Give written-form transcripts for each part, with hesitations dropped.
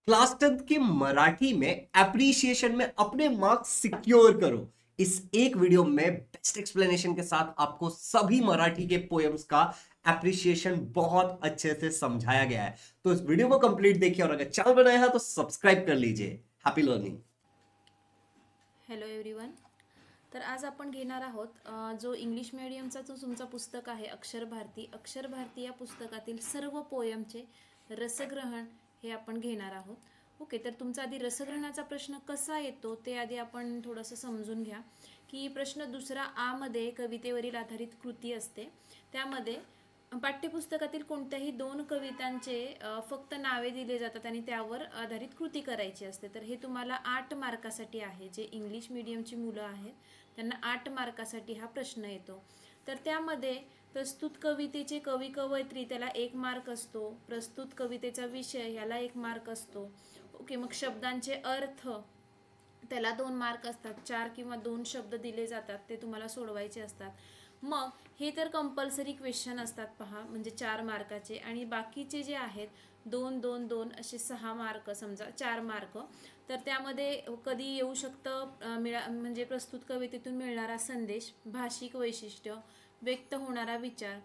Class 10th की मराठी में appreciation में अपने मार्क्स सिक्योर करो। इस एक वीडियो में बेस्ट एक्सप्लेनेशन के साथ आपको सभी मराठी के पोएम्स का एप्रिसिएशन बहुत अच्छे से समझाया गया है। तो इस वीडियो को कंप्लीट देखिए और अगर चैनल बनाया है तो सब्सक्राइब कर लीजिए। Happy learning. Hello everyone. तर आज आपण घेणार आहोत जो इंग्लिश मीडियमचा जो तुमचा पुस्तक आहे अक्षर भारती या पुस्तकातील सर्व पोयमचे रसग्रहण हे आपण घेणार आहोत. ओके, तर तुमचा आधी रसग्रहणाचा प्रश्न कसा येतो ते आधी आपण थोडंसं समजून घ्या. की प्रश्न दुसरा आ मध्ये कवितेवरील आधारित कृती असते. त्यामध्ये पाठ्यपुस्तकातील कोणत्याही दोन कवितांचे फक्त नावे दिले जातात आणि त्यावर आधारित कृती करायची असते. तर हे तुम्हाला 8 मार्कासाठी आहे. जे इंग्लिश मीडियमची मुलं आहेत त्यांना 8 मार्कासाठी हा प्रश्न येतो. तर त्यामध्ये प्रस्तुत कवितेचे कवी कवयित्री त्याला 1 मार्क असतो. प्रस्तुत कवितेचा विषय याला 1 मार्क असतो. ओके, मग शब्दांचे अर्थ त्याला 2 मार्क असतात. 4 किंवा 2 शब्द दिले जातात ते तुम्हाला सोडवायचे असतात. मग हे तर कंपल्सरी क्वेश्चन असतात पहा, म्हणजे 4 मार्काचे. आणि बाकीचे जे आहेत 2 2 2 असे 6 मार्क, समजा 4 मार्क. तर त्यामध्ये कधी येऊ शकतं म्हणजे प्रस्तुत कवितेतून मिळणारा संदेश, भाषिक वैशिष्ट्य, व्यक्त होणारा विचार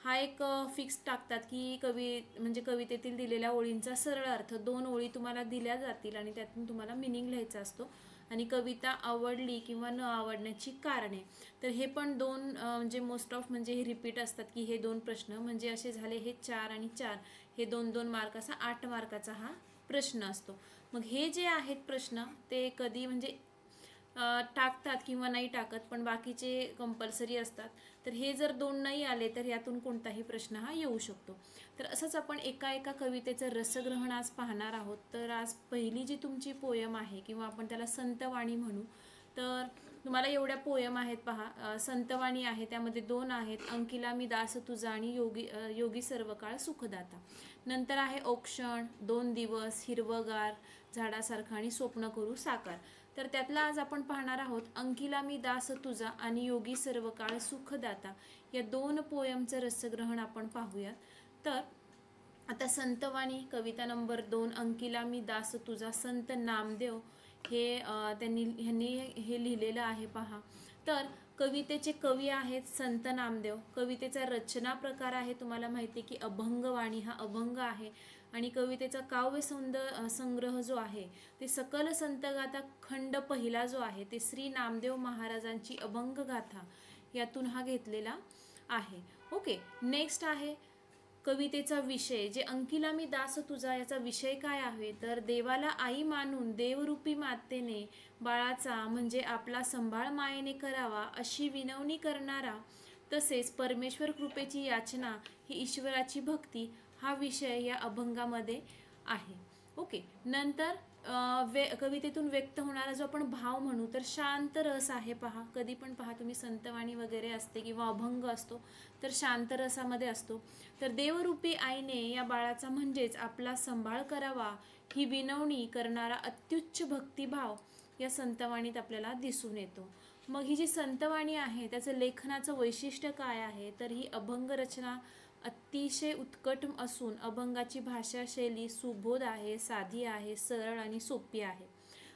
हा एक फिक्स टाकतात की म्हणजे कवितेतील दिलेल्या ओळींचा सरळ अर्थ. 2 ओळी तुम्हाला दिल्या जातील आणि त्यातून तुम्हाला मिनिंग लिहायचा असतो. आणि कविता आवडली किंवा न आवडण्याची कारणे. तर हे पण 2 म्हणजे मोस्ट ऑफ म्हणजे हे रिपीट असतात की हे 2 प्रश्न म्हणजे असे झाले. हे 4 आणि 4 हे 2 2 मार्क, असा 8 मार्काचा हा प्रश्न असतो. मग हे जे आहेत प्रश्न ते कधी म्हणजे टाकतात किंवा नाही टाकत, पण बाकीचे कंपल्सरी असतात. तर हे जर 2 नाही आले तर यातून कोणताही प्रश्न हा येऊ शकतो. तर असंच आपण एका एका कवितेचं रसग्रहण आज पाहणार आहोत. तर आज पहिली जी तुमची पोयम आहे किंवा आपण त्याला संतवाणी म्हणू, तर तुम्हाला एवढ्या पोयम आहेत पहा. संतवाणी आहे, त्यामध्ये 2 आहेत, अंकिला मी दास तुझा आणि योगी सर्व काळ सुखदाता. नंतर आहे औक्षण, 2 दिवस, हिरवगार झाडासारखा आणि स्वप्न करू साकार. तर त्यातला आज आपण पाहणार आहोत अंकिला मी दास तुझा आणि योगी सर्व काळ सुखदाता या 2 पोयमचं रसग्रहण आपण पाहूयात. तर आता संतवाणी कविता नंबर 2, अंकिला मी दास तुझा, संत नामदेव ह्यांनी हे लिहिलेलं आहे पहा. तर कवितेचे कवी आहेत संत नामदेव. कवितेचा रचना प्रकार आहे तुम्हाला माहिती की अभंगवाणी हा अभंग आहे. आणि कवितेचा काव्य संग्रह जो आहे ते सकल संतगाथा खंड पहिला जो आहे ते श्री नामदेव महाराजांची अभंग गाथा यातून हा घेतलेला आहे. ओके, नेक्स्ट आहे कवितेचा विषय. जे अंकिला मी दास तुझा याचा विषय काय आहे, तर देवाला आई मानून देवरूपी मातेने बाळाचा म्हणजे आपला संभाळ मायेने करावा अशी विनवणी करणारा, तसेच परमेश्वर कृपेची याचना ही ईश्वराची भक्ती हा विषय या अभंगामध्ये आहे. ओके, नंतर कवितेतून व्यक्त होणारा जो आपण भाव म्हणू तर शांत रस आहे पहा. कधी पण पहा तुम्ही संतवाणी वगैरे असते किंवा अभंग असतो तर शांत रसामध्ये असतो. तर देवरूपी आईने या बाळाचा म्हणजेच आपला संभाळ करावा ही विनवणी करणारा अत्युच्च भक्तिभाव या संतवाणीत आपल्याला दिसून येतो. मग ही जी संतवाणी आहे त्याचं लेखनाचं वैशिष्ट्य काय आहे, तर ही अभंग रचना अतिशय उत्कट असून अभंगाची भाषा शैली सुबोध आहे, साधी आहे, सरळ आणि सोपी आहे.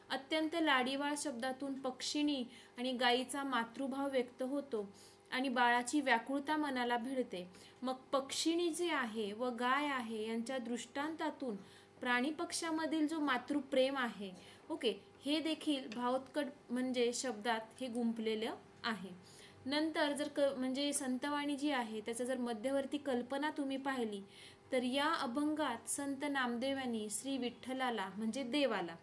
अत्यंत लाडीवाळ शब्दातून पक्षिणी आणि गायीचा मातृभाव व्यक्त होतो आणि बाळाची व्याकुळता मनाला भिडते. मग पक्षिणी जे आहे व गाय आहे यांच्या दृष्टांतातून प्राणी पक्षामधील जो मातृप्रेम आहे, ओके, हे देखील भावोत्कट म्हणजे शब्दात हे गुंफलेलं आहे. नंतर जर म्हणजे संतवाणी जी आहे त्याचा जर मध्यवर्ती कल्पना तुम्ही पाहिली तर या अभंगात संत नामदेव यांनी श्री विठ्ठलाला म्हणजे देवाला,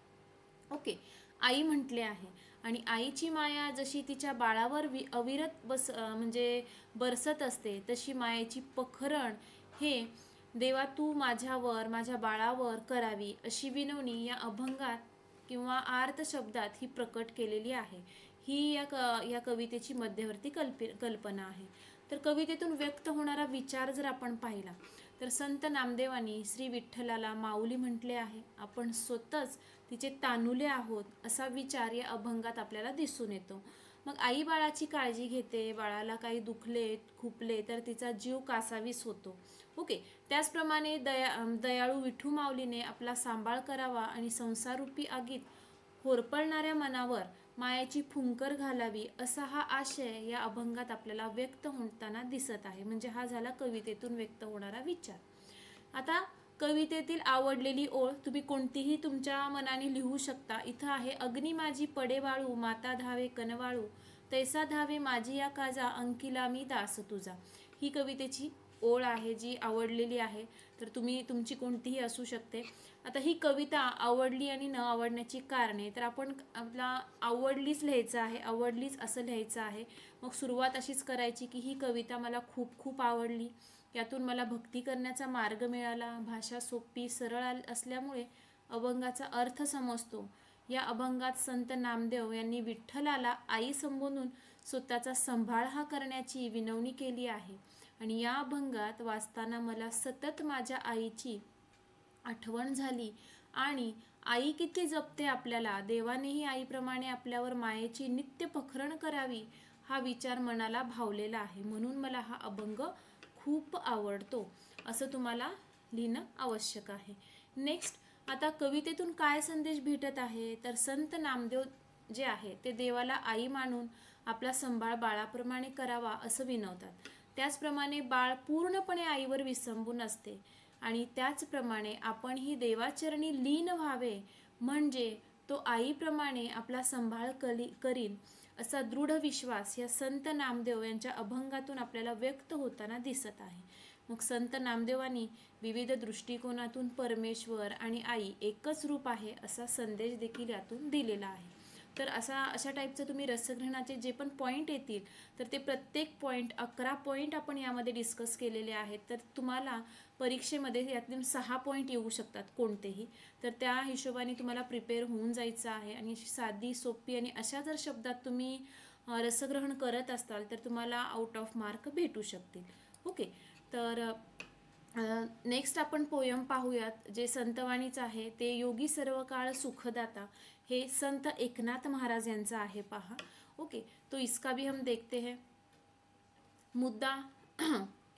ओके, आई म्हटले आहे. आणि आईची माया जशी तिच्या बाळावर अविरत म्हणजे बरसत असते, तशी मायेची पखरण हे देवा तू माझ्यावर माझ्या बाळावर करावी अशी विनवणी या अभंगात किंवा आर्त शब्दात ही प्रकट केलेली आहे. ही या कवितेची मध्यवर्ती कल्पना आहे. तर कवितेतून व्यक्त होणारा विचार जर आपण पाहिला तर संत नामदेवांनी श्री विठ्ठलाला माऊली म्हटले आहे. आपण स्वतःच तिचे तानुले आहोत असा विचार या अभंगात आपल्याला दिसून येतो. मग आई बाळाची काळजी घेते, बाळाला काही दुखले खुपले तर तिचा जीव कासावीस होतो. ओके, त्याचप्रमाणे दयाळू विठू माऊलीने आपला सांभाळ करावा आणि संसाररूपी आगीत होरपळणाऱ्या मनावर मायाची फुंकर घालावी असा हा आशय या अभंगात आपल्याला व्यक्त होताना दिसत आहे. म्हणजे हा झाला कवितेतून व्यक्त होणारा विचार. आता कवितेतील आवडलेली ओळ तुम्ही कोणतीही तुमच्या मनाने लिहू शकता. इथं आहे, अग्नी माझी पडे वाळू, माता धावे कनवाळू, तैसा धावे माझी या काजा, अंकिला मी दास तुझा. ही कवितेची ओळ आहे जी आवडलेली आहे. तर तुम्ही तुमची कोणतीही असू शकते. आता ही कविता आवडली आणि न आवडण्याची कारणे, तर आपण आपला आवडलीच लिहायचं आहे, आवडलीच असं लिहायचं आहे. मग सुरुवात अशीच करायची की ही कविता मला खूप खूप आवडली, यातून मला भक्ती करण्याचा मार्ग मिळाला, भाषा सोपी सरळ असल्यामुळे अभंगाचा अर्थ समजतो. या अभंगात संत नामदेव यांनी विठ्ठलाला आई संबोधून स्वतःचा सांभाळ हा करण्याची विनवणी केली आहे. आणि या अभंगात वाचताना मला सतत माझ्या आईची आठवण झाली आणि आई किती जपते आपल्याला, देवानेही आईप्रमाणे आपल्यावर मायेची नित्य पखरण करावी हा विचार मनाला भावलेला आहे. म्हणून मला हा अभंग खूप आवडतो असं तुम्हाला लिहिणं आवश्यक आहे. नेक्स्ट, आता कवितेतून काय संदेश भेटत आहे, तर संत नामदेव जे आहे ते देवाला आई मानून आपला सांभाळ बाळाप्रमाणे करावा असं विनवतात. त्याचप्रमाणे बाळ पूर्णपणे आईवर विसंबून असते आणि त्याचप्रमाणे आपणही देवाचरणी लीन व्हावे, म्हणजे तो आईप्रमाणे आपला सांभाळ करील असा दृढ विश्वास या संत नामदेव यांच्या अभंगातून आपल्याला व्यक्त होताना दिसत आहे. मग संत नामदेवांनी विविध दृष्टिकोनातून परमेश्वर आणि आई एकच रूप आहे असा संदेश देखील यातून दिलेला आहे. तर अशा टाईपचं तुम्ही रसग्रहणाचे जे पण पॉईंट येतील तर ते प्रत्येक पॉईंट 11 पॉईंट आपण यामध्ये डिस्कस केलेले आहेत. तर तुम्हाला परीक्षेमध्ये यातून 6 पॉईंट येऊ शकतात कोणतेही, तर त्या हिशोबाने तुम्हाला प्रिपेअर होऊन जायचं आहे. आणि साधी सोपी आणि अशा जर शब्दात तुम्ही रसग्रहण करत असाल तर तुम्हाला आउट ऑफ मार्क भेटू शकतील. ओके, तर नेक्स्ट आपण पोयम पाहूयात जे संतवाणीच आहे ते योगी सर्व काळ सुखदाता, हे संत एकनाथ महाराज यांचा आहे. पहा, ओके, तो इसका भी हम देखते हैं. मुद्दा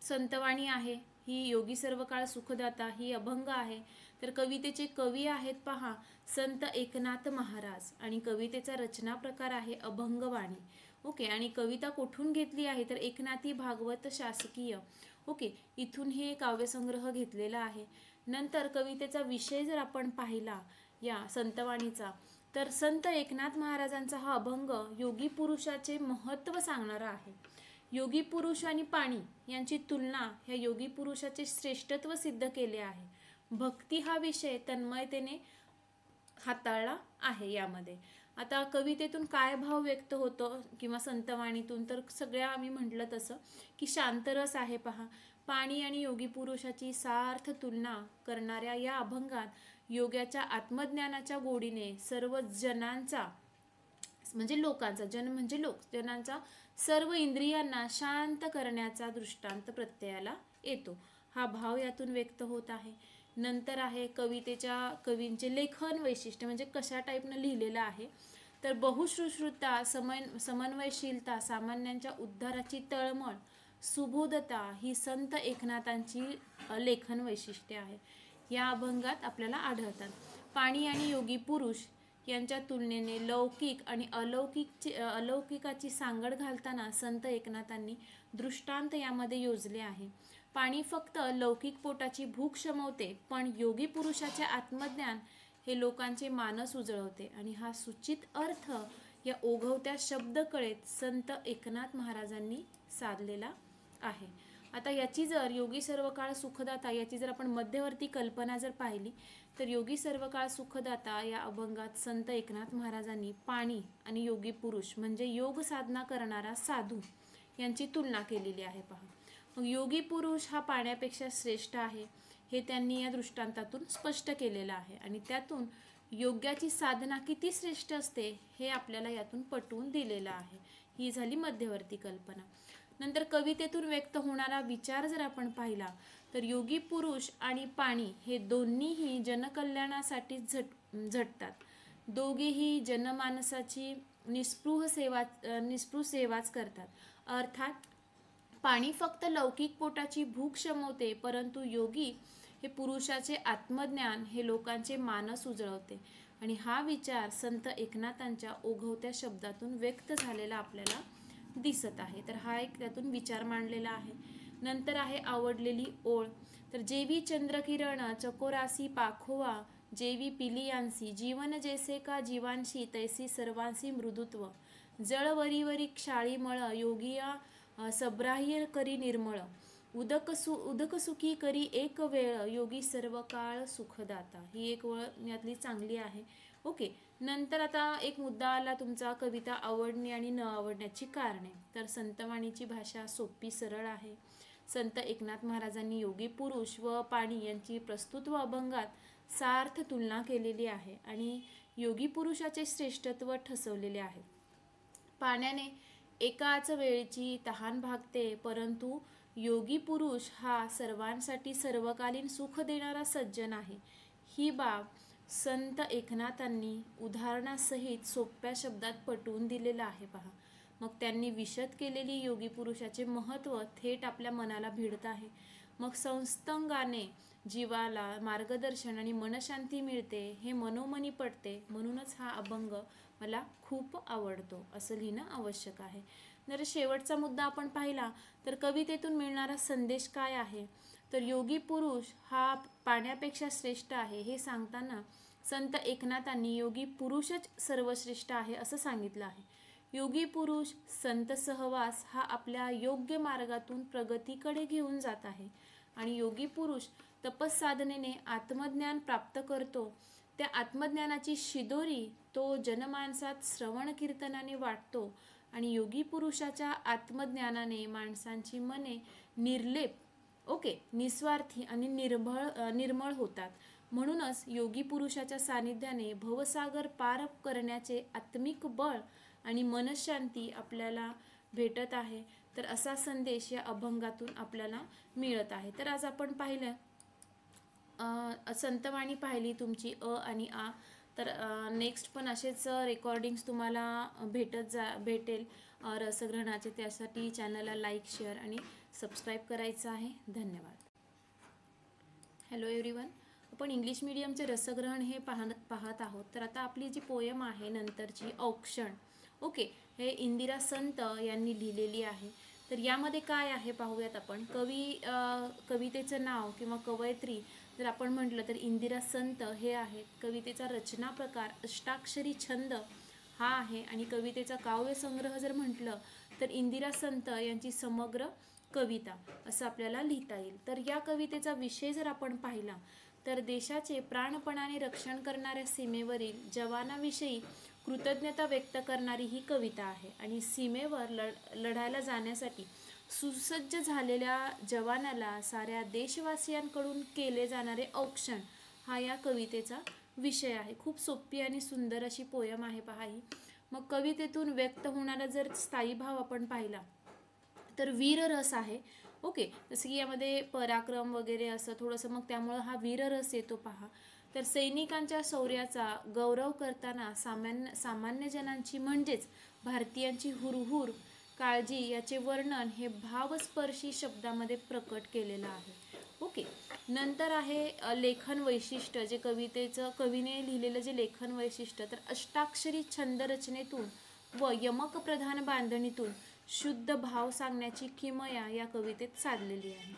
संतवाणी आहे, ही योगी सर्व काळ सुखदाता ही अभंग आहे. तर कवितेचे कवी आहेत पहा संत एकनाथ महाराज आणि कवितेचा रचना प्रकार आहे अभंगवाणी. ओके, आणि कविता कुठून घेतली आहे तर एकनाथी भागवत शासकीय, ओके, इथून हे काव्यसंग्रह घेतलेला आहे. नंतर कवितेचा विषय जर आपण पाहिला या संतवाणीचा तर संत एकनाथ महाराजांचा हा अभंग योगी पुरुषाचे महत्त्व सांगणारा आहे. योगी पुरुष आणि पाणी यांची तुलना ह्या योगी पुरुषाचे श्रेष्ठत्व सिद्ध केले आहे. भक्ती हा विषय तन्मयतेने हाताळला आहे यामध्ये. आता कवितेतून काय भाव व्यक्त होतो किंवा संतवाणीतून, तर सगळ्या आम्ही म्हटलं तसं की शांतरस आहे. पहा, पाणी आणि योगी पुरुषाची सार्थ तुलना करणाऱ्या या अभंगात योग्याच्या आत्मज्ञानाच्या गोडीने सर्व जनांचा म्हणजे लोकांचा, जन म्हणजे लोक, जनांचा सर्व इंद्रियांना शांत करण्याचा दृष्टांत प्रत्ययाला येतो. हा भाव यातून व्यक्त होत आहे. नंतर आहे कवींचे लेखन वैशिष्ट्य, म्हणजे कशा टाईपनं लिहिलेलं आहे तर बहुश्रुश्रुता, समन्वयशीलता, सामान्यांच्या उद्धाराची तळमळ, सुबोधता ही संत एकनाथांची लेखन वैशिष्ट्ये आहे. या अभंगात आपल्याला आढळतात. पाणी आणि योगी पुरुष यांच्या तुलनेने लौकिक आणि अलौकिकाची सांगड घालताना संत एकनाथांनी दृष्टांत यामध्ये योजले आहे. पाणी फक्त लौकिक पोटाची भूक शमवते, पण योगी पुरुषाचे आत्मज्ञान हे लोकांचे मानस उजळवते. आणि हा सूचित अर्थ या ओघवत्या शब्दकळेत संत एकनाथ महाराजांनी साधलेला आहे. आता याची जर योगी सर्व काळ सुखदाता याची जर आपण मध्यवर्ती कल्पना जर पाहिली तर योगी सर्व काळ सुखदाता या अभंगात संत एकनाथ महाराजांनी पाणी आणि योगी पुरुष म्हणजे योग साधना करणारा साधू यांची तुलना केलेली आहे. पहा, मग योगी पुरुष हा पाण्यापेक्षा श्रेष्ठ आहे हे त्यांनी या दृष्टांतातून स्पष्ट केलेलं आहे. आणि त्यातून योग्याची साधना किती श्रेष्ठ असते हे आपल्याला यातून पटवून दिलेलं आहे. ही झाली मध्यवर्ती कल्पना. नंतर कवितेतून व्यक्त होणारा विचार जर आपण पाहिला तर योगी पुरुष आणि पाणी हे दोन्हीही जनकल्याणासाठी झटतात. दोघेही जनमानसाची निस्पृह सेवाच करतात. अर्थात पाणी फक्त लौकिक पोटाची भूक शमवते, परंतु योगी हे पुरुषाचे आत्मज्ञान हे लोकांचे मानस उजळवते. आणि हा विचार संत एकनाथांच्या ओघवत्या शब्दातून व्यक्त झालेला आपल्याला दिसत आहे. तर हा एक त्यातून विचार मांडलेला आहे. नंतर आहे आवडलेली ओळ. तर जेवी चंद्रकिरण चकोरासी पाखोवा, जेवी पिलियांसी जीवन जैसे का जीवांशी, तैसी सर्वांसी मृदुत्व, जळवरीवरी क्षाळीमळ योगिया सब्राह्य करी निर्मळ, उदक सुखी करी एक वेळ, योगी सर्व काळ सुखदाता. ही एक ओळ यातली चांगली आहे. ओके. नंतर आता एक मुद्दा आला तुमचा, कविता आवडणे आणि न आवडण्याची कारणे. तर संतवाणीची भाषा सोपी सरळ आहे. संत एकनाथ महाराजांनी योगी पुरुष व पाणी यांची प्रस्तुत व अभंगात सार्थ तुलना केलेली आहे आणि योगी पुरुषाचे श्रेष्ठत्व ठसवलेले आहे. पाण्याने एकाच वेळची तहान भागते, परंतु योगी पुरुष हा सर्वांसाठी सर्वकालीन सुख देणारा सज्जन आहे. ही बाब संत एकनाथांनी उदाहरणासहित सोप्या शब्दात पटवून दिलेलं आहे. पहा, मग त्यांनी विशद केलेली योगी पुरुषाचे महत्त्व थेट आपल्या मनाला भिडत आहे. मग संस्तंगाने जीवाला मार्गदर्शन आणि मनशांती मिळते, हे मनोमनी पडते. म्हणूनच हा अभंग मला खूप आवडतो असं लिहिणं आवश्यक आहे. जर शेवटचा मुद्दा आपण पाहिला तर कवितेतून मिळणारा संदेश काय आहे, तर योगी पुरुष हा पाण्यापेक्षा श्रेष्ठ आहे हे सांगताना संत एकनाथांनी योगी पुरुषच सर्वश्रेष्ठ आहे असं सांगितलं आहे. योगी पुरुष संत सहवास हा आपल्या योग्य मार्गातून प्रगतीकडे घेऊन जात आहे आणि योगी पुरुष तपसाधनेने आत्मज्ञान प्राप्त करतो. त्या आत्मज्ञानाची शिदोरी तो जनमानसात श्रवण कीर्तनाने वाटतो आणि योगी पुरुषाच्या आत्मज्ञानाने माणसांची मने निर्लेप, निस्वार्थी आणि निर्मळ होतात. म्हणूनच योगी पुरुषाच्या सानिध्याने भवसागर पार करण्याचे आत्मिक बळ आणि मनशांती आपल्याला भेटत आहे. तर असा संदेश या अभंगातून आपल्याला मिळत आहे. तर आज आपण पाहिलं संतवाणी पाहिली तुमची अ आणि आ. तर नेक्स्ट पण असेच रेकॉर्डिंग्स तुम्हाला भेटेल रसग्रहणाचे. त्यासाठी चॅनलला लाईक, शेअर आणि सबस्क्राईब करायचं आहे. धन्यवाद. हॅलो एव्हरीवन, आपण इंग्लिश मीडियमचे रसग्रहण हे पाहत आहोत. तर आता आपली जी पोयम आहे नंतरची औक्षण, हे इंदिरा संत यांनी लिहिलेली आहे. तर यामध्ये काय आहे पाहूयात आपण. कवितेचं नाव किंवा कवयित्री जर आपण म्हटलं तर इंदिरा संत हे आहेत. कवितेचा रचना प्रकार अष्टाक्षरी छंद हा आहे आणि कवितेचा काव्यसंग्रह जर म्हटलं तर इंदिरा संत यांची समग्र कविता असं आपल्याला लिहिता येईल. तर या कवितेचा विषय जर आपण पाहिला तर देशाचे प्राणपणाने रक्षण करणाऱ्या सीमेवरील जवानाविषयी कृतज्ञता व्यक्त करणारी ही कविता आहे आणि सीमेवर लढायला जाण्यासाठी सुसज्ज झालेल्या जवानाला साऱ्या देशवासियांकडून केले जाणारे औक्षण हा या कवितेचा विषय आहे. खूप सोपी आणि सुंदर अशी पोयम आहे पहा ही. मग कवितेतून व्यक्त होणारा जर स्थायी भाव आपण पाहिला तर वीररस आहे. जसं की यामध्ये पराक्रम वगैरे असं थोडंसं, मग त्यामुळं हा वीररस येतो पहा. तर सैनिकांच्या शौर्याचा गौरव करताना सामान्य जनांची म्हणजेच भारतीयांची हुरहुर काळजी याचे वर्णन हे भावस्पर्शी शब्दामध्ये प्रकट केलेलं आहे. नंतर आहे लेखन वैशिष्ट्य, जे कवीने लिहिलेलं जे लेखन वैशिष्ट्य, तर अष्टाक्षरी छंद रचनेतून व यमक प्रधान बांधणीतून शुद्ध भाव सांगण्याची किमया या कवितेत साधलेली आहे.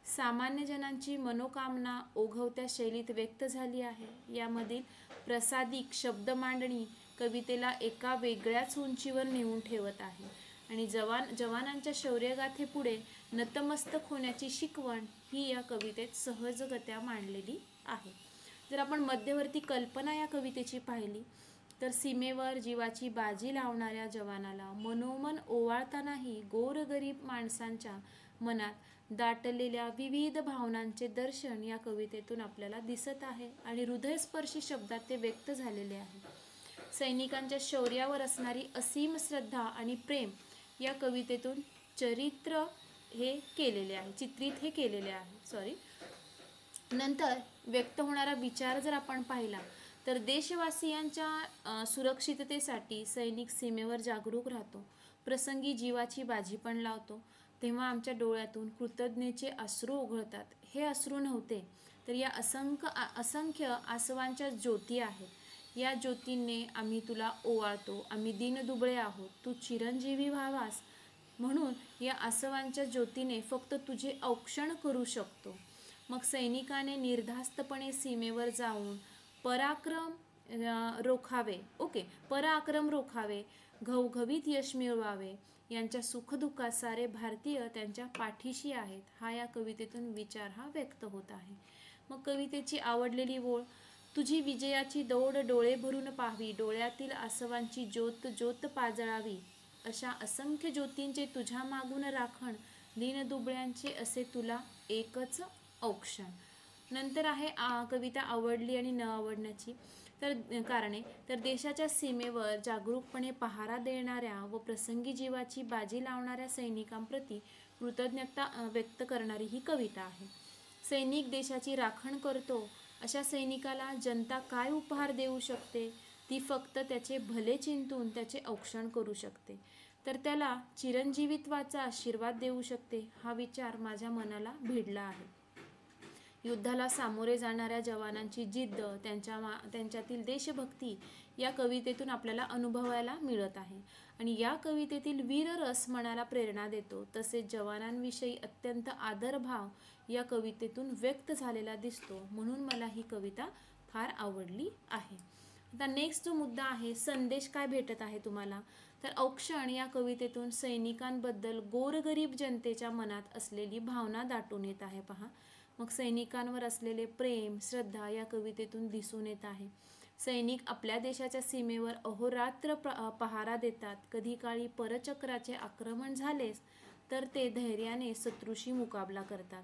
सामान्य जनांची मनोकामना ओघवत्या शैलीत व्यक्त झाली आहे. यामधील प्रसादिक शब्द मांडणी कवितेला एका वेगळ्याच उंचीवर नेऊन ठेवत आहे आणि जवानांच्या शौर्यगाथेपुढे नतमस्तक होण्याची शिकवण ही या कवितेत सहजगत्या मांडलेली आहे. जर आपण मध्यवर्ती कल्पना या कवितेची पाहिली तर सीमेवर जीवाची बाजी लावणाऱ्या जवानाला मनोमन ओवाळतानाही गोरगरीब माणसांच्या मनात दाटलेल्या विविध भावनांचे दर्शन या कवितेतून आपल्याला दिसत आहे आणि हृदयस्पर्शी शब्दात ते व्यक्त झालेले आहे. सैनिकांच्या शौर्यावर असणारी असीम श्रद्धा आणि प्रेम या कवितेतून चित्रित हे केलेले आहे. नंतर व्यक्त होणारा विचार जर आपण पाहिला तर देशवासियांच्या सुरक्षिततेसाठी सैनिक सीमेवर जागरूक राहतो, प्रसंगी जीवाची बाजी पण लावतो. तेव्हा आमच्या डोळ्यातून कृतज्ञतेचे अश्रू उघळतात. हे अश्रू नव्हते तर या असंख्य आसवांच्या ज्योती आहेत. या ज्योतींनी आम्ही तुला ओवाळतो. आम्ही दीनदुबळे आहोत, तू चिरंजीवी व्हावास म्हणून या आसवांच्या ज्योतीने फक्त तुझे औक्षण करू शकतो. मग सैनिकाने निर्धास्तपणे सीमेवर जाऊन पराक्रम रोखावे, घवघवीत यश मिळवावे. यांच्या सुखदुःखात सारे भारतीय त्यांच्या पाठीशी आहेत. हा या कवितेतून विचार हा व्यक्त होत आहे. मग कवितेची आवडलेली ओळ, तुझी विजयाची दौड डोळे भरून पाहावी, डोळ्यातील आसवांची ज्योत ज्योत पाजळावी. अशा असंख्य ज्योतींचे तुझ्या मागून राखण, दीनदुबळ्यांचे असे तुला एकच औक्षण. नंतर आहे कविता आवडली आणि न आवडण्याची कारणे. तर देशाच्या सीमेवर जागरूकपणे पहारा देणाऱ्या व प्रसंगी जीवाची बाजी लावणाऱ्या सैनिकांप्रती कृतज्ञता व्यक्त करणारी ही कविता आहे. सैनिक देशाची राखण करतो, अशा सैनिकाला जनता काय उपहार देऊ शकते? ती फक्त त्याचे भले चिंतून त्याचे औक्षण करू शकते, तर त्याला चिरंजीवित्वाचा आशीर्वाद देऊ शकते. हा विचार माझ्या मनाला भिडला आहे. युद्धाला सामोरे जाणाऱ्या जवानांची जिद्द, त्यांच्यातील देशभक्ती या कवितेतून आपल्याला अनुभवायला मिळत आहे. आणि या कवितेतील वीररस मनाला प्रेरणा देतो. तसेच जवानांविषयी अत्यंत आदरभाव या कवितेतून व्यक्त झालेला दिसतो. म्हणून मला ही कविता फार आवडली आहे. आता नेक्स्ट जो मुद्दा आहे, संदेश काय भेटत आहे तुम्हाला? तर औक्षण या कवितेतून सैनिकांबद्दल गोरगरीब जनतेच्या मनात असलेली भावना दाटून येत आहे. पहा, मग सैनिकांवर असलेले प्रेम, श्रद्धा या कवितेतून दिसून येत आहे. सैनिक आपल्या देशाच्या सीमेवर अहोरात्र पहारा देतात. कधी काळी परचक्राचे आक्रमण झालेच तर ते धैर्याने शत्रूशी मुकाबला करतात.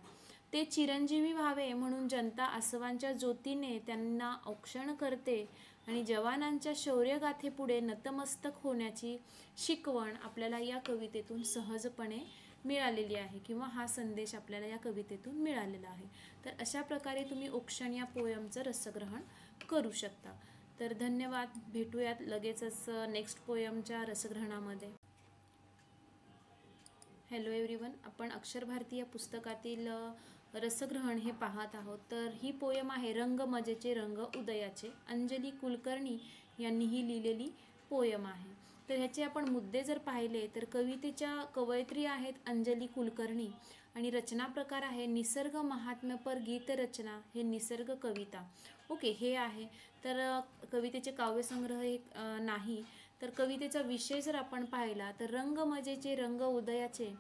ते चिरंजीवी व्हावे म्हणून जनता आसवांच्या ज्योतीने त्यांना औक्षण करते आणि जवानांच्या शौर्यगाथेपुढे नतमस्तक होण्याची शिकवण आपल्याला या कवितेतून सहजपणे मिळालेली आहे, किंवा हा संदेश आपल्याला या कवितेतून मिळालेला आहे. तर अशा प्रकारे तुम्ही औक्षण या पोयमचं रसग्रहण करू शकता. तर धन्यवाद. भेटूयात लगेचच नेक्स्ट पोयमच्या रसग्रहणामध्ये. हॅलो एव्हरीवन, आपण अक्षर भारती या पुस्तकातील रसग्रहण हे पाहत आहोत. तर ही पोयम आहे रंग मजेचे रंग उदयाचे. अंजली कुलकर्णी यांनी ही लिहिलेली पोयम आहे. तर ह्याचे आपण मुद्दे जर पाहिले तर कवितेच्या कवयित्री आहेत अंजली कुलकर्णी आणि रचना प्रकार आहे निसर्ग महात्म्यपर गीत रचना, हे निसर्ग कविता. ओके, हे आहे. तर कवितेचे काव्यसंग्रह एक नाही. तर कवितेचा विषय जर आपण पाहिला तर रंग मजेचे रंग उदयाचे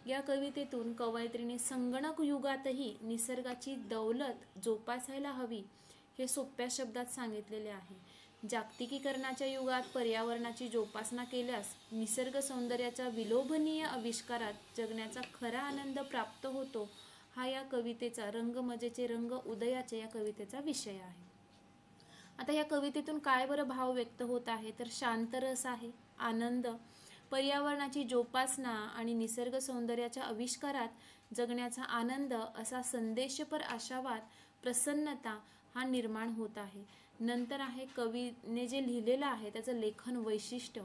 या कवितेतून कवयित्रीने संगणक युगातही निसर्गाची दौलत जोपासायला हवी हे सोप्या शब्दात सांगितलेले आहे. जागतिकीकरणाच्या युगात पर्यावरणाची जोपासना केल्यास निसर्ग सौंदर्याच्या विलोभनीय आविष्कारात जगण्याचा खरा आनंद प्राप्त होतो. हा या कवितेचा रंग मजेचे रंग उदयाचे या कवितेचा विषय आहे. आता या कवितेतून काय बरं भाव व्यक्त होत आहे? तर शांत रस आहे, आनंद, पर्यावरणाची जोपासना आणि निसर्ग सौंदर्याच्या आविष्कारात जगण्याचा आनंद असा संदेशपर आशावाद, प्रसन्नता हा निर्माण होत आहे. नंतर आहे कवीने जे लिहिलेलं आहे त्याचं लेखन वैशिष्ट्य.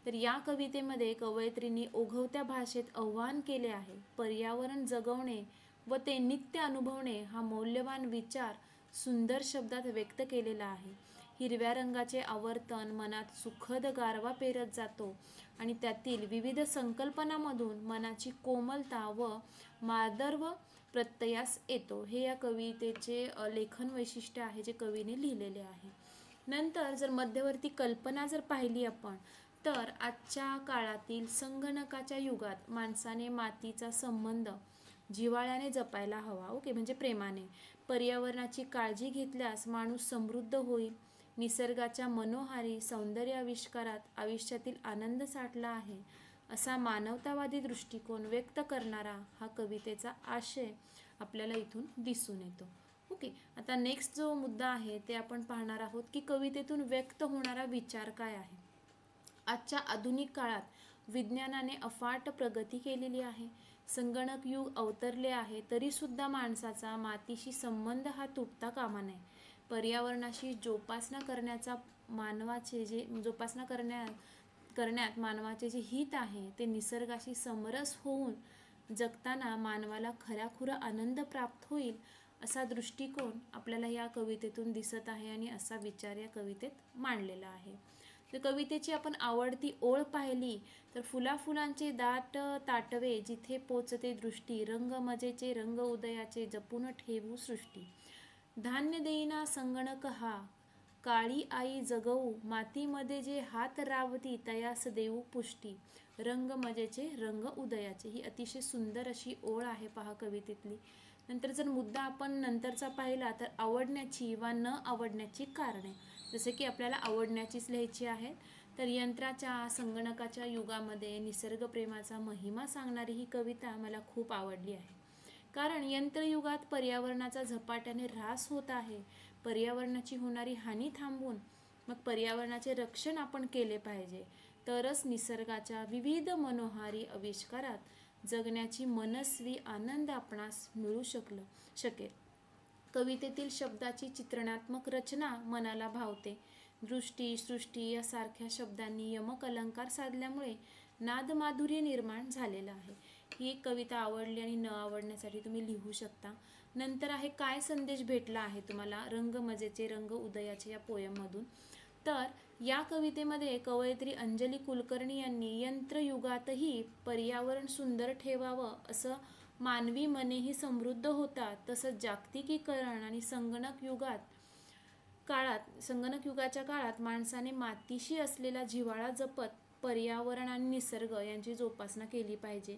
तर या कवितेमध्ये कवयित्रींनी ओघवत्या भाषेत आव्हान केले आहे. पर्यावरण जगवणे व ते नित्य अनुभवणे हा मौल्यवान विचार सुंदर शब्दात व्यक्त केलेला आहे. हिरव्या रंगाचे आवर्तन मनात सुखद गारवा पेरत जातो आणि त्यातील विविध संकल्पनांमधून मनाची कोमलता व मार्दव प्रत्ययास येतो. हे या कवितेचे लेखन वैशिष्ट्य आहे जे कवीने लिहिलेले आहे. नंतर जर मध्यवर्ती कल्पना जर पाहिली आपण तर आजच्या काळातील संगणकाच्या युगात माणसाने मातीचा संबंध जिव्हाळ्याने जपायला हवा. ओके, म्हणजे प्रेमाने. पर्यावरणाची काळजी घेतल्यास माणूस समृद्ध होईल. निसर्गाच्या मनोहारी सौंदर्य आविष्कारात आयुष्यातील आनंद साठला आहे असा मानवतावादी दृष्टिकोन व्यक्त करणारा हा कवितेचा आशय आपल्याला इथून दिसून येतो. ओके, आता नेक्स्ट जो मुद्दा आहे ते आपण पाहणार आहोत की कवितेतून व्यक्त होणारा विचार काय आहे. आजच्या आधुनिक काळात विज्ञानाने अफाट प्रगती केलेली आहे. संगणक युग अवतरले आहे तरी सुद्धा माणसाचा मातीशी संबंध हा तुटता कामा नये. पर्यावरणाशी जोपासना करण्याचा मानवाचे जे जोपासना करण्यात मानवाचे जे हित आहे ते निसर्गाशी समरस होऊन जगताना मानवाला खऱ्याखुरा आनंद प्राप्त होईल असा दृष्टिकोन आपल्याला या कवितेतून दिसत आहे आणि असा विचार या कवितेत मांडलेला आहे. तर कवितेची आपण आवडती ओळ पाहिली तर फुलाफुलांचे दाट ताटवे जिथे पोचते दृष्टी, रंग मजेचे रंग उदयाचे जपून ठेवू सृष्टी, धान्य देईना संगणक हा, काळी आई जगवू मातीमध्ये जे हात रावती तयास देऊ पुष्टी, रंग मजेचे रंग उदयाचे. ही अतिशय सुंदर अशी ओळ आहे पहा कवितेतली. नंतर जर मुद्दा आपण नंतरचा पाहिला तर आवडण्याची वा न आवडण्याची कारणे, जसे की आपल्याला आवडण्याचीच लिहायची आहे. तर यंत्राच्या संगणकाच्या युगामध्ये निसर्गप्रेमाचा महिमा सांगणारी ही कविता मला खूप आवडली आहे. कारण यंत्रयुगात पर्यावरणाचा झपाट्याने ऱ्हास होत आहे. पर्यावरणाची होणारी हानी थांबवून मग पर्यावरणाचे रक्षण आपण केले पाहिजे, तरच निसर्गाच्या विविध मनोहारी आविष्कारात जगण्याची मनस्वी आनंद आपणास मिळू शकेल. कवितेतील शब्दाची चित्रणात्मक रचना मनाला भावते. दृष्टी, सृष्टी यासारख्या शब्दांनी यमक अलंकार साधल्यामुळे नादमाधुर्य निर्माण झालेलं आहे. ही एक कविता आवडली आणि न आवडण्यासाठी तुम्ही लिहू शकता. नंतर आहे काय संदेश भेटला आहे तुम्हाला रंग मजेचे रंग उदयाचे या पोयममधून. तर या कवितेमध्ये कवयित्री अंजली कुलकर्णी यांनी यंत्रयुगातही पर्यावरण सुंदर ठेवावं असं मानवी मनेही समृद्ध होतात, तसंच जागतिकीकरण आणि संगणक युगाच्या काळात माणसाने मातीशी असलेला जिव्हाळा जपत पर्यावरण आणि निसर्ग यांची जोपासना केली पाहिजे.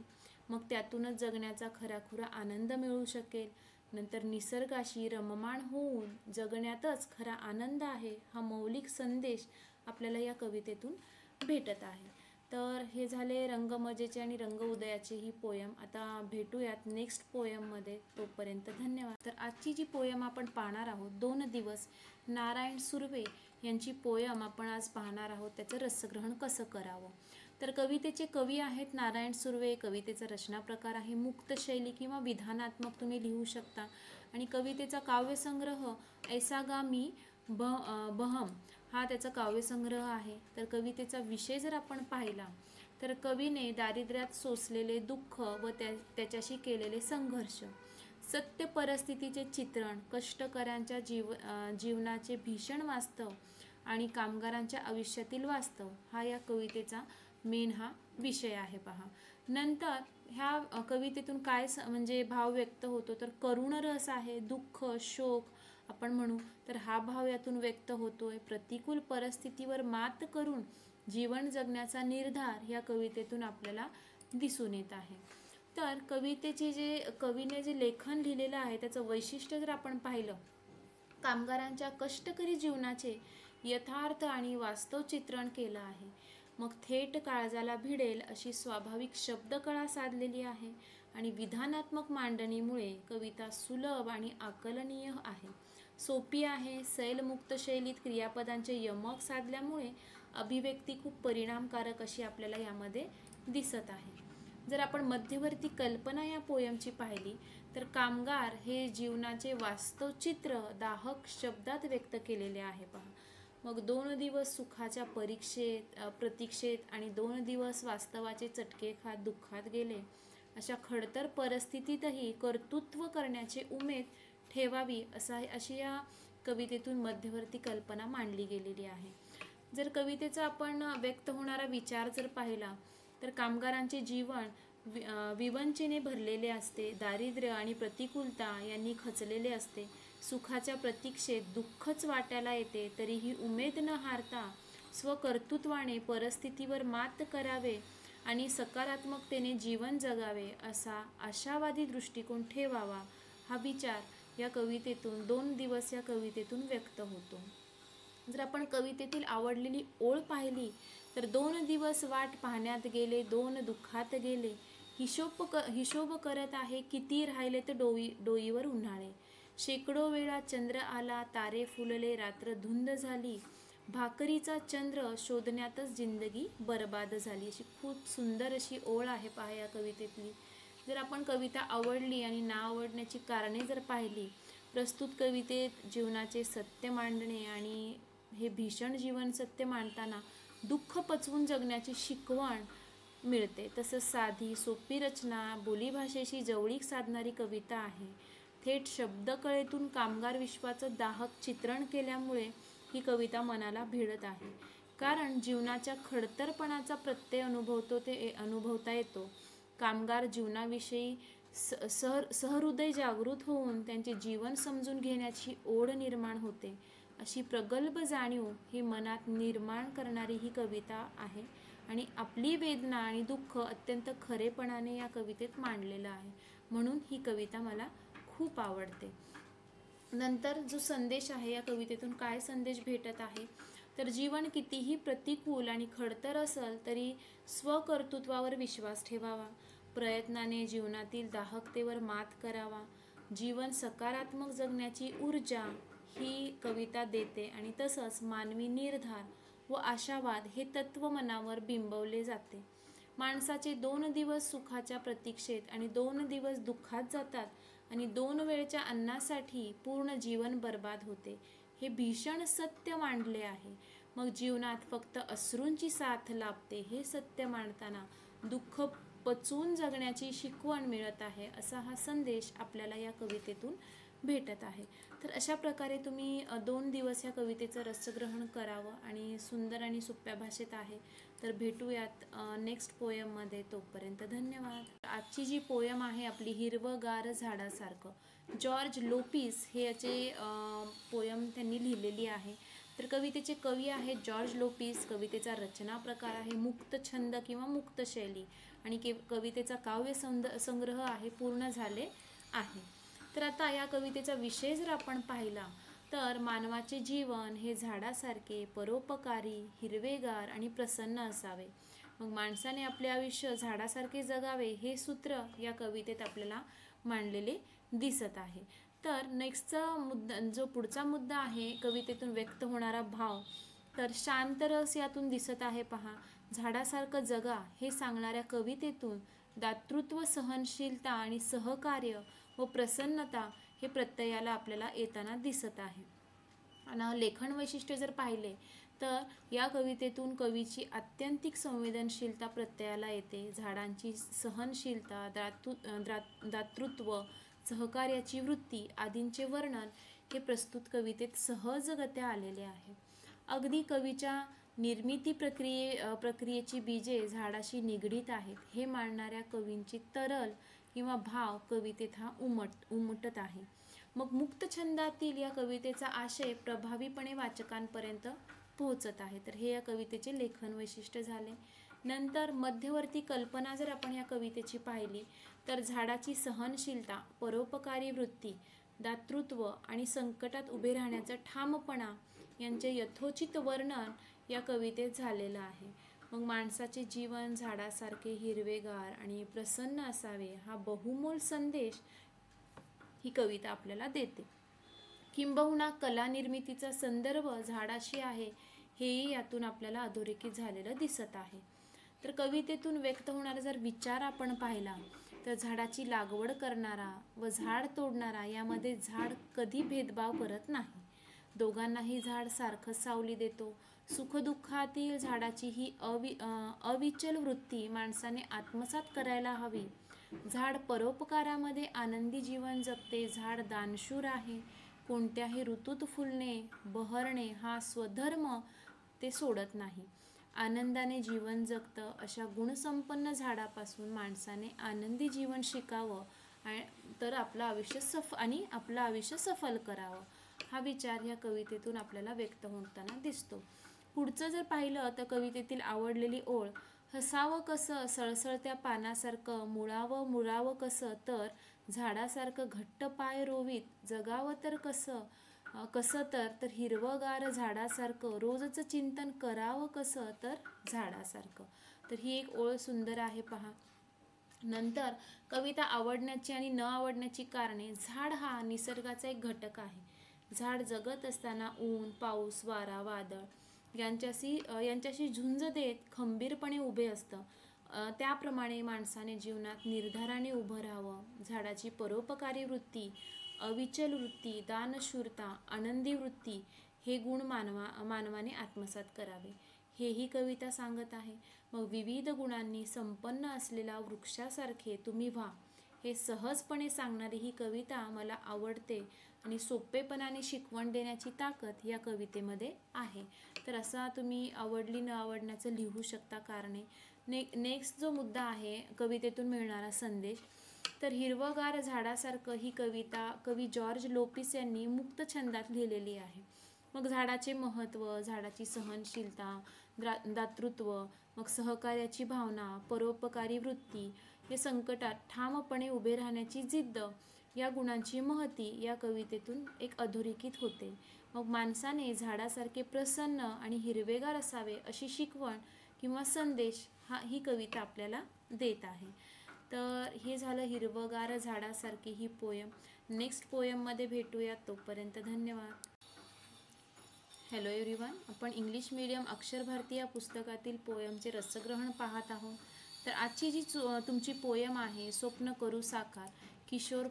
मग त्यातूनच जगण्याचा खराखुरा आनंद मिळू शकेल. नंतर निसर्गाशी रममाण होऊन जगण्यातच खरा आनंद आहे हा मौलिक संदेश आपल्याला या कवितेतून भेटत आहे. तर हे झाले रंगमजेचे आणि रंग उदयाचे ही पोयम. आता भेटूयात नेक्स्ट पोयममध्ये. तोपर्यंत धन्यवाद. तर आजची जी पोयम आपण पाहणार आहोत 2 दिवस नारायण सुर्वे यांची पोयम आपण आज पाहणार आहोत. त्याचं रसग्रहण कसं करावं. तर कवितेचे कवी आहेत नारायण सुर्वे. कवितेचा रचना प्रकार आहे मुक्त शैली किंवा विधानात्मक, तुम्ही लिहू शकता. आणि कवितेचा काव्यसंग्रह ऐसा गा मी बहम हा त्याचा काव्यसंग्रह आहे. तर कवितेचा विषय जर आपण पाहिला तर कवीने दारिद्र्यात सोसलेले दुःख व त्याच्याशी केलेले संघर्ष, सत्य परिस्थितीचे चित्रण, कष्टकऱ्यांच्या जीवनाचे भीषण वास्तव आणि कामगारांच्या आयुष्यातील वास्तव हा या कवितेचा मेन हा विषय आहे पहा. नंतर ह्या कवितेतून काय म्हणजे भाव व्यक्त होतो तर करुण रस आहे, दुःख शोक आपण म्हणू तर हा भाव यातून व्यक्त होतोय. प्रतिकूल परिस्थितीवर मात करून जीवन जगण्याचा निर्धार या कवितेतून आपल्याला दिसून येत आहे. तर कवितेचे कवीने जे लेखन लिहिलेलं आहे त्याचं वैशिष्ट्य जर आपण पाहिलं, कामगारांच्या कष्टकरी जीवनाचे यथार्थ आणि वास्तव चित्रण केलं आहे. मग थेट काळजाला भिडेल अशी स्वाभाविक शब्दकळा साधलेली आहे आणि विधानात्मक मांडणीमुळे कविता सुलभ आणि आकलनीय आहे. सोपी आहे. सैलमुक्त शैलीत क्रियापदांचे यमक साधल्यामुळे अभिव्यक्ती खूप परिणामकारक अशी आपल्याला यामध्ये दिसत आहे. जर आपण मध्यवर्ती कल्पना या पोयमची पाहिली तर कामगार हे जीवनाचे वास्तव चित्र दाहक शब्दात व्यक्त केलेले आहे पहा. मग 2 दिवस सुखाच्या प्रतीक्षेत आणि 2 दिवस वास्तवाचे चटके खात दुःखात गेले. अशा खडतर परिस्थितीतही कर्तृत्व करण्याची उमेद ठेवावी अशी या कवितेतून मध्यवर्ती कल्पना मांडली गेलेली आहे. जर कवितेचा आपण व्यक्त होणारा विचार जर पाहिला तर कामगारांचे जीवन विवंचनेने भरलेले असते. दारिद्र्य आणि प्रतिकूलता यांनी खचलेले असते. सुखाच्या प्रतीक्षेत दुःखच वाट्याला येते, तरीही उमेद न हारता स्वकर्तृत्वाने परिस्थितीवर मात करावे आणि सकारात्मकतेने जीवन जगावे असा आशावादी दृष्टिकोन ठेवावा हा विचार या कवितेतून 2 दिवस या कवितेतून व्यक्त होतो. जर आपण कवितेतील आवडलेली ओळ पाहिली तर 2 दिवस वाट पाहण्यात गेले, 2 दुःखात गेले, हिशोब करत आहे किती राहिले तर डोईवर उन्हाळे, शेकडो वेळा चंद्र आला, तारे फुलले, रात्र धुंद झाली, भाकरीचा चंद्र शोधण्यातच जिंदगी बरबाद झाली. अशी खूप सुंदर अशी ओळ आहे पहा या कवितेतली. जर आपण कविता आवडली आणि ना आवडण्याची कारणे जर पाहिली प्रस्तुत कवितेत जीवनाचे सत्य मांडणे आणि हे भीषण जीवन सत्य मांडताना दुःख पचवून जगण्याची शिकवण मिळते. तसंच साधी सोपी रचना, बोलीभाषेशी जवळीक साधणारी कविता आहे. थेट शब्दकळेतून कामगार विश्वाचं दाहक चित्रण केल्यामुळे ही कविता मनाला भिडत आहे. कारण जीवनाच्या खडतरपणाचा प्रत्यय अनुभवता येतो. कामगार जीवनाविषयी सहृदय जागृत होऊन त्यांचे जीवन समजून घेण्याची ओढ निर्माण होते. अशी प्रगल्भ जाणीव ही मनात निर्माण करणारी ही कविता आहे आणि आपली वेदना आणि दुःख अत्यंत खरेपणाने या कवितेत मांडलेलं आहे. म्हणून ही कविता मला खूप आवडते. नंतर जो संदेश आहे, या कवितेतून काय संदेश भेटत आहे, तर जीवन कितीही प्रतिकूल आणि खडतर असेल तरी स्वकर्तृत्वावर विश्वास ठेवावा, प्रयत्नाने जीवनातील दाहकतेवर मात करावा. जीवन सकारात्मक जगण्याची ऊर्जा ही कविता देते आणि तसंच मानवी निर्धार व आशावाद हे तत्व मनावर बिंबवले जाते. माणसाचे 2 दिवस सुखाच्या प्रतीक्षेत आणि 2 दिवस दुःखात जातात आणि 2 वेळच्या अन्नासाठी पूर्ण जीवन बर्बाद होते, हे भीषण सत्य मांडले आहे. मग जीवनात फक्त अश्रूंची साथ लाभते हे सत्य मांडताना दुःख पचवून जगण्याची शिकवण मिळत आहे, असा हा संदेश आपल्याला या कवितेतून भेटत आहे. तर अशा प्रकारे तुम्ही 2 दिवस या कवितेचं रसग्रहण करावं आणि सुंदर आणि सोप्या भाषेत आहे. तर भेटूयात नेक्स्ट पोयममध्ये. तोपर्यंत धन्यवाद. आजची जी पोयम आहे आपली, हिरवंगार झाडासारखं, जॉर्ज लोपिस हे याचे पोयम त्यांनी लिहिलेली आहे. तर कवितेचे कवी आहेत जॉर्ज लोपिस. कवितेचा रचना प्रकार आहे मुक्त छंद किंवा मुक्त शैली आणि कवितेचा काव्य संग्रह आहे पूर्ण झाले आहे. तर आता या कवितेचा विषय जर आपण पाहिला तर मानवाचे जीवन हे झाडासारखे परोपकारी, हिरवेगार आणि प्रसन्न असावे. मग माणसाने आपले आयुष्य झाडासारखे जगावे हे सूत्र या कवितेत आपल्याला मांडलेले दिसत आहे. तर नेक्स्टचा मुद्दा, जो पुढचा मुद्दा आहे कवितेतून व्यक्त होणारा भाव, तर शांत रस यातून दिसत आहे. पहा, झाडासारखं जगा हे सांगणाऱ्या कवितेतून दातृत्व, सहनशीलता आणि सहकार्य व प्रसन्नता हे प्रत्ययाला आपल्याला येताना दिसत आहे. आणि लेखन वैशिष्ट्य जर पाहिले तर या कवितेतून कवीची आत्यंतिक संवेदनशीलता प्रत्ययाला येते. झाडांची सहनशीलता, दातृत्व, सहकार्याची वृत्ती आदींचे वर्णन हे प्रस्तुत कवितेत सहजगत्या आलेले आहे. अगदी कवीच्या निर्मिती प्रक्रियेची बीजे झाडाशी निगडीत आहेत हे मांडणाऱ्या कवींची तरल किंवा भाव कवितेत हा उमटत आहे. मग मुक्त छंदातील या कवितेचा आशय प्रभावीपणे वाचकांपर्यंत पोहोचत आहे. तर हे या कवितेचे लेखन वैशिष्ट्य झाले. नंतर मध्यवर्ती कल्पना जर आपण या कवितेची पाहिली तर झाडाची सहनशीलता, परोपकारी वृत्ती, दातृत्व आणि संकटात उभे राहण्याचा ठामपणा यांचे यथोचित वर्णन या कवितेत झालेलं आहे. मग माणसाचे जीवन झाडासारखे हिरवेगार आणि प्रसन्न असावे हा बहुमोल संदेश ही कविता आपल्याला देते. किंबहुना कला निर्मितीचा संदर्भ झाडाशी आहे हेही यातून आपल्याला अधोरेखित झालेलं दिसत आहे. तर कवितेतून व्यक्त होणारा जर विचार आपण पाहिला तर झाडाची लागवड करणारा व झाड तोडणारा यामध्ये झाड कधी भेदभाव करत नाही. दोघांनाही झाड सारखं सावली देतो. सुखदुःखातील झाडाची ही अविचल वृत्ती माणसाने आत्मसात करायला हवी. झाड परोपकारामध्ये आनंदी जीवन जगते. झाड दानशूर आहे. कोणत्याही ऋतूत फुलणे, बहरणे हा स्वधर्म ते सोडत नाही. आनंदाने जीवन जगतं. अशा गुणसंपन्न झाडापासून माणसाने आनंदी जीवन शिकावं तर आपलं आयुष्य सफल करावं हा विचार या कवितेतून आपल्याला व्यक्त होताना दिसतो. पुढचं जर पाहिलं तर कवितेतील आवडलेली ओळ, हसावं कसं सळसळत्या पानासारखं, मुळावं कसं तर झाडासारखं घट्ट पाय रोवीत, जगावं तर कसं तर हिरवंगार झाडासारखं, रोजचं चिंतन करावं कसं तर झाडासारखं. तर ही एक ओळ सुंदर आहे पहा. नंतर कविता आवडण्याची आणि न आवडण्याची कारणे. झाड हा निसर्गाचा एक घटक आहे. झाड जगत असताना ऊन, पाऊस, वारा, वादळ यांच्याशी झुंज देत खंबीरपणे उभे असतं. त्याप्रमाणे माणसाने जीवनात निर्धाराने उभं राहावं. झाडाची परोपकारी वृत्ती अविचल वृत्ती, दानशूरता, आनंदी वृत्ती हे गुण मानवाने आत्मसात करावे, हेही कविता सांगत आहे. मग विविध गुणांनी संपन्न असलेला वृक्षासारखे तुम्ही व्हा, हे सहजपणे सांगणारी ही कविता मला आवडते आणि सोपेपणाने शिकवण देण्याची ताकद या कवितेमध्ये आहे. तर असा तुम्ही आवडली न आवडण्याचं लिहू शकता कारणे. नेक्स्ट जो मुद्दा आहे कवितेतून मिळणारा संदेश, तर हिरवगार झाडासारखं ही कविता कवी जॉर्ज लोपिस यांनी मुक्त छंदात लिहिलेली आहे. मग झाडाचे महत्त्व, झाडाची सहनशीलता, दातृत्व, मग सहकार्याची भावना, परोपकारी वृत्ती, हे संकटात ठामपणे उभे राहण्याची जिद्द, या गुणांची महती या कवितेतून एक अधोरेखित होते. मग माणसाने झाडासारखे प्रसन्न आणि हिरवेगार असावे अशी शिकवण किंवा संदेश ही कविता आपल्याला देत आहे. तर हे झालं हिरवगार झाडासारखी ही पोयम. नेक्स्ट पोयममध्ये भेटूया, तोपर्यंत धन्यवाद. हॅलो एव्हरीवन, आपण इंग्लिश मीडियम अक्षर भारती या पुस्तकातील पोयमचे रसग्रहण पाहत आहोत. तर आजची जी तुमची पोयम आहे स्वप्न करू साकार, किशोर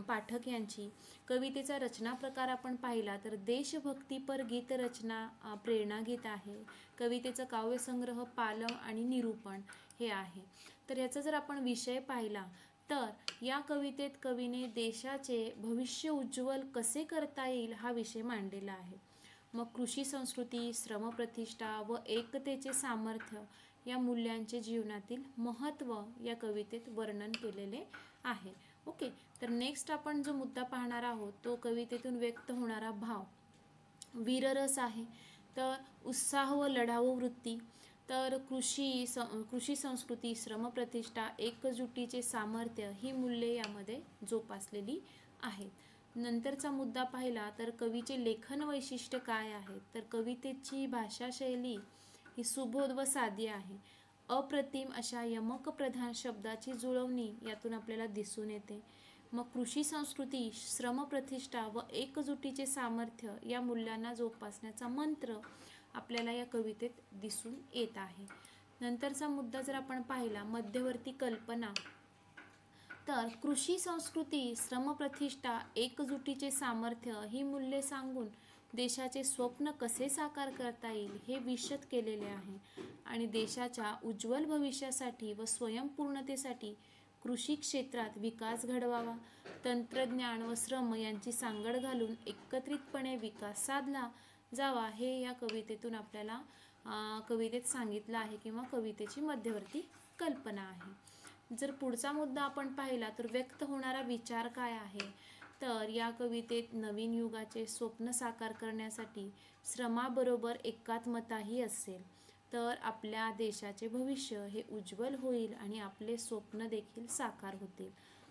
पाठक यांची. कवितेचा रचना प्रकार आपण पाहिला तर देशभक्तीपर गीत रचना प्रेरणागीत आहे. कवितेचा काव्यसंग्रह पालम आणि निरूपण हे आहे. तर याचा जर आपण विषय पाहिला तर या कवितेत कवीने देशाचे भविष्य उज्ज्वल कसे करता येईल हा विषय मांडलेला आहे. मग कृषी संस्कृती, श्रमप्रतिष्ठा व एकतेचे सामर्थ्य या मूल्यांचे जीवनातील महत्त्व या कवितेत वर्णन केलेले आहे. ओके, तर नेक्स्ट आपण जो मुद्दा पाहणार आहोत तो कवितेतून व्यक्त होणारा भाव वीररस आहे. तर उत्साह व लढाऊ वृत्ती, तर कृषी संस्कृती, श्रमप्रतिष्ठा, एकजुटीचे सामर्थ्य ही मूल्ये यामध्ये जोपासलेली आहेत. नंतरचा मुद्दा पाहिला तर कवीचे लेखन वैशिष्ट्य काय आहे, तर कवितेची भाषाशैली ही सुबोध व साधी आहे. अप्रतिम अशा यमक प्रधान शब्दाची जुळवणी यातून आपल्याला दिसून येते. मग कृषी संस्कृती, श्रमप्रतिष्ठा व एकजुटीचे सामर्थ्य या मूल्यांना जोपासण्याचा मंत्र आपल्याला या कवितेत दिसून येत आहे. नंतरचा मुद्दा जर आपण पाहिला मध्यवर्ती कल्पना, तर कृषी संस्कृती, श्रमप्रतिष्ठा, एकजुटीचे सामर्थ्य ही मूल्ये सांगून देशाचे स्वप्न कसे साकार करता येईल हे विशद केलेले आहे. आणि देशाच्या उज्ज्वल भविष्यासाठी व स्वयंपूर्णतेसाठी कृषी क्षेत्रात विकास घडवावा, तंत्रज्ञान व श्रम यांची सांगड घालून एकत्रितपणे विकास साधला जावा, हे या कवितेतून आपल्याला कवितेत सांगितलं आहे किंवा कवितेची मध्यवर्ती कल्पना आहे. जर पुढचा मुद्दा आपण पाहिला तर व्यक्त होणारा विचार काय आहे, तर या कवितेत नवीन युगाचे स्वप्न साकार करण्यासाठी श्रमाबरोबर एकात्मताही असेल तर आपल्या देशाचे भविष्य हे उज्ज्वल होईल आणि आपले स्वप्न देखील साकार होतील,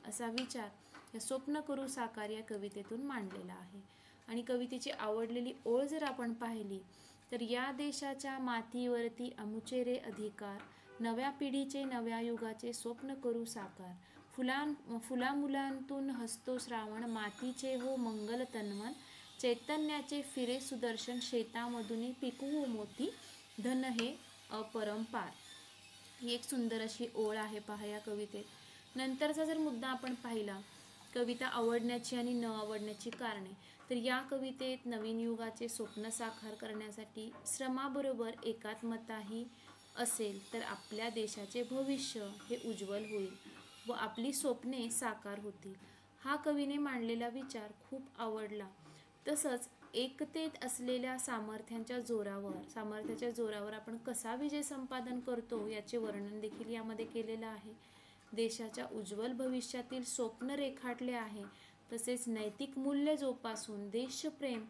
असा विचार या स्वप्न करू साकार या कवितेतून मांडलेला आहे. आणि कवितेची आवडलेली ओळ जर आपण पाहिली तर या देशाच्या मातीवरती अमुचेरे अधिकार, नव्या पिढीचे नव्या युगाचे स्वप्न करू साकार, फुलामुलांतून हसतो श्रावण, मातीचे हो मंगल तन्मन, चैतन्याचे फिरे सुदर्शन, शेतामधून पिकवू मोती, धन हे अपरंपार. ही एक सुंदर अशी ओळ आहे पहा या कवितेत. नंतरचा जर मुद्दा आपण पाहिला कविता आवडण्याची आणि न आवडण्याची कारणे, तर या कवितेत नवीन युगाचे स्वप्न साकार करण्यासाठी श्रमाबरोबर एकात्मताही असेल तर आपल्या देशाचे भविष्य हे उज्ज्वल होईल व आपली स्वप्ने साकार होतील, हा कवीने मांडलेला विचार खूप आवडला. तसंच एकतेत असलेल्या सामर्थ्याच्या जोरावर आपण कसा विजय संपादन करतो याचे वर्णन देखील यामध्ये केलेलं आहे. देशाच्या उज्ज्वल भविष्यातील स्वप्न रेखाटले आहे. तसेच नैतिक मूल्य जोपासून देशप्रेम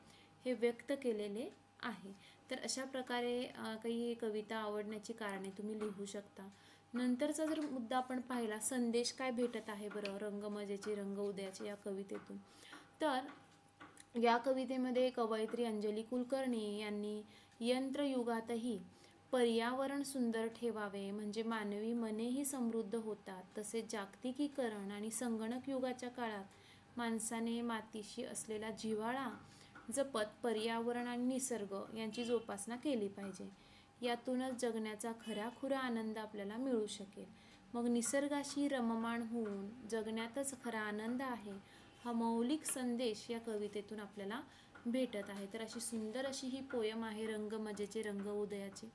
हे व्यक्त केलेले आहे. तर अशा प्रकारे काही कविता आवडण्याची कारणे तुम्ही लिहू शकता. नंतरचा जर मुद्दा आपण पाहिला संदेश काय भेटत आहे बरं रंगमजेची रंग उदयाची या कवितेतून, तर या कवितेमध्ये कवयित्री अंजली कुलकर्णी यांनी यंत्रयुगातही पर्यावरण सुंदर ठेवावे म्हणजे मानवी मनेही समृद्ध होतात, तसेच जागतिकीकरण आणि संगणक युगाच्या काळात माणसाने मातीशी असलेला जिव्हाळा जपत पर्यावरण आणि निसर्ग यांची जोपासना केली पाहिजे. यातूनच जगण्याचा खराखुरा आनंद आपल्याला मिळू शकेल. मग निसर्गाशी रममाण होऊन जगण्यातच खरा आनंद आहे हा मौलिक संदेश या कवितेतून आपल्याला भेटत आहे. तर अशी सुंदर अशी ही पोयम आहे, रंग मजेचे रंग उदयाचे.